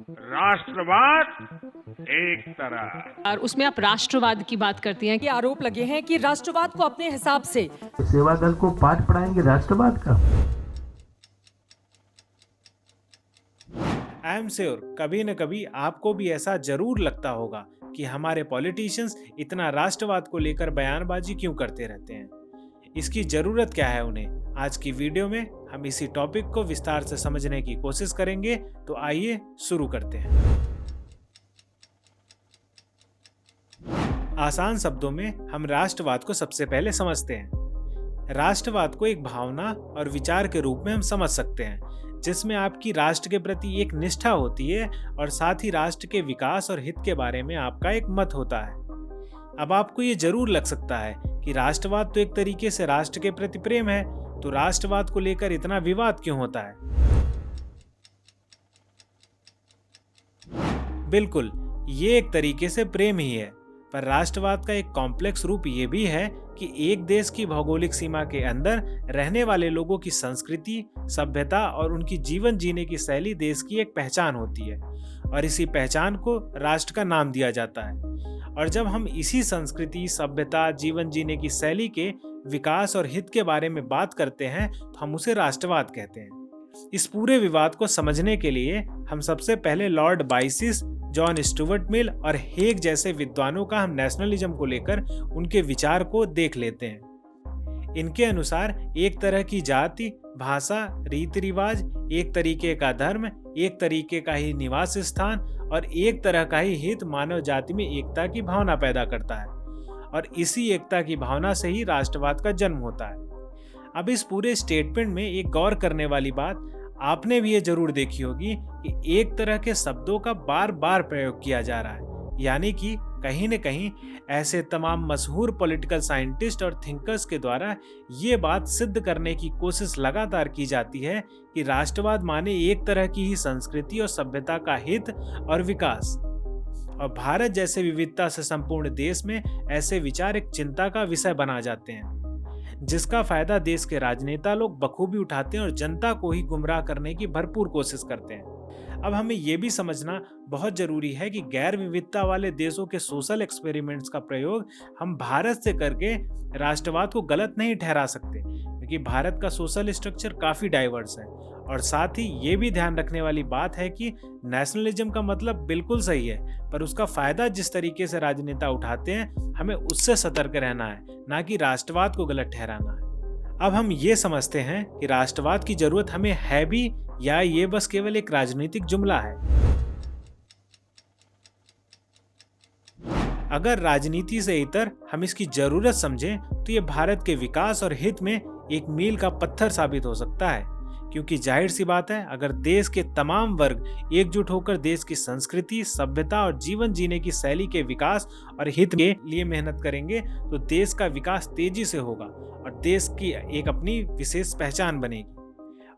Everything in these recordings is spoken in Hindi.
राष्ट्रवाद एक तरह। और उसमें आप राष्ट्रवाद की बात करती हैं कि आरोप लगे हैं कि राष्ट्रवाद को अपने हिसाब से सेवा दल को पाठ पढ़ाएंगे राष्ट्रवाद का। आई एम श्योर कभी न कभी आपको भी ऐसा जरूर लगता होगा कि हमारे पॉलिटिशियंस इतना राष्ट्रवाद को लेकर बयानबाजी क्यों करते रहते हैं, इसकी जरूरत क्या है उन्हें। आज की वीडियो में हम इसी टॉपिक को विस्तार से समझने की कोशिश करेंगे, तो आइए शुरू करते हैं। आसान शब्दों में हम राष्ट्रवाद को सबसे पहले समझते हैं। राष्ट्रवाद को एक भावना और विचार के रूप में हम समझ सकते हैं, जिसमें आपकी राष्ट्र के प्रति एक निष्ठा होती है और साथ ही राष्ट्र के विकास और हित के बारे में आपका एक मत होता है। अब आपको ये जरूर लग सकता है कि राष्ट्रवाद तो एक तरीके से राष्ट्र के प्रति प्रेम है, तो राष्ट्रवाद को लेकर इतना विवाद क्यों होता है। बिल्कुल, ये एक तरीके से प्रेम ही है, पर राष्ट्रवाद का एक कॉम्प्लेक्स रूप ये भी है कि एक देश की भौगोलिक सीमा के अंदर रहने वाले लोगों की संस्कृति, सभ्यता और उनकी जीवन जीने की शैली देश की एक पहचान होती है और इसी पहचान को राष्ट्र का नाम दिया जाता है। और जब हम इसी संस्कृति, सभ्यता, जीवन जीने की शैली के विकास और हित के बारे में बात करते हैं तो हम उसे राष्ट्रवाद कहते हैं। इस पूरे विवाद को समझने के लिए हम सबसे पहले Lord biases, John Stuart Mill और हेग जैसे विद्वानों का हम नेशनलिज्म को लेकर उनके विचार को देख लेते हैं। इनके अनुसार एक तरह की जाति, भाषा, रीति रिवाज, एक तरीके का धर्म, एक तरीके का ही निवास स्थान और एक तरह का ही हित मानव जाति में एकता की भावना पैदा करता है और इसी एकता की भावना से ही राष्ट्रवाद का जन्म होता है। अब इस पूरे स्टेटमेंट में एक गौर करने वाली बात आपने भी ये जरूर देखी होगी कि एक तरह के शब्दों का बार बार प्रयोग किया जा रहा है, यानी कि कहीं न कहीं ऐसे तमाम मशहूर पॉलिटिकल साइंटिस्ट और थिंकर्स के द्वारा ये बात सिद्ध करने की कोशिश लगातार की जाती है कि राष्ट्रवाद माने एक तरह की ही संस्कृति और सभ्यता का हित और विकास। और भारत जैसे विविधता से संपूर्ण देश में ऐसे विचार एक चिंता का विषय बना जाते हैं, जिसका फायदा देश के राजनेता लोग बखूबी उठाते हैं और जनता को ही गुमराह करने की भरपूर कोशिश करते हैं। अब हमें यह भी समझना बहुत जरूरी है कि गैर विविधता वाले देशों के सोशल एक्सपेरिमेंट्स का प्रयोग हम भारत से करके राष्ट्रवाद को गलत नहीं ठहरा सकते, क्योंकि भारत का सोशल स्ट्रक्चर काफी डाइवर्स है। और साथ ही ये भी ध्यान रखने वाली बात है कि नेशनलिज्म का मतलब बिल्कुल सही है, पर उसका फायदा जिस तरीके से राजनेता उठाते हैं हमें उससे सतर्क रहना है, ना कि राष्ट्रवाद को गलत ठहराना है। अब हम ये समझते हैं कि राष्ट्रवाद की जरूरत हमें है भी या ये बस केवल एक राजनीतिक जुमला है। अगर राजनीति से इतर हम इसकी जरूरत समझें तो ये भारत के विकास और हित में एक मील का पत्थर साबित हो सकता है, क्योंकि जाहिर सी बात है अगर देश के तमाम वर्ग एकजुट होकर देश की संस्कृति, सभ्यता और जीवन जीने की शैली के विकास और हित के लिए मेहनत करेंगे तो देश का विकास तेजी से होगा और देश की एक अपनी विशेष पहचान बनेगी।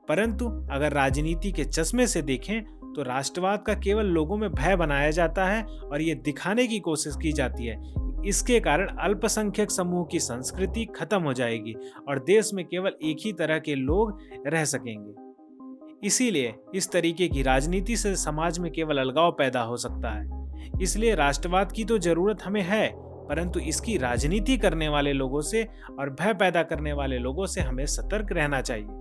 परंतु अगर राजनीति के चश्मे से देखें तो राष्ट्रवाद का केवल लोगों में भय बनाया जाता है और ये दिखाने की कोशिश की जाती है कि इसके कारण अल्पसंख्यक समूह की संस्कृति खत्म हो जाएगी और देश में केवल एक ही तरह के लोग रह सकेंगे। इसीलिए इस तरीके की राजनीति से समाज में केवल अलगाव पैदा हो सकता है। इसलिए राष्ट्रवाद की तो जरूरत हमें है, परंतु इसकी राजनीति करने वाले लोगों से और भय पैदा करने वाले लोगों से हमें सतर्क रहना चाहिए।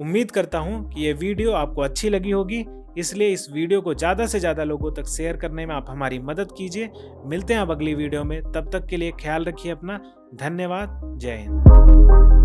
उम्मीद करता हूं कि ये वीडियो आपको अच्छी लगी होगी, इसलिए इस वीडियो को ज़्यादा से ज़्यादा लोगों तक शेयर करने में आप हमारी मदद कीजिए। मिलते हैं अब अगली वीडियो में, तब तक के लिए ख्याल रखिए अपना। धन्यवाद। जय हिंद।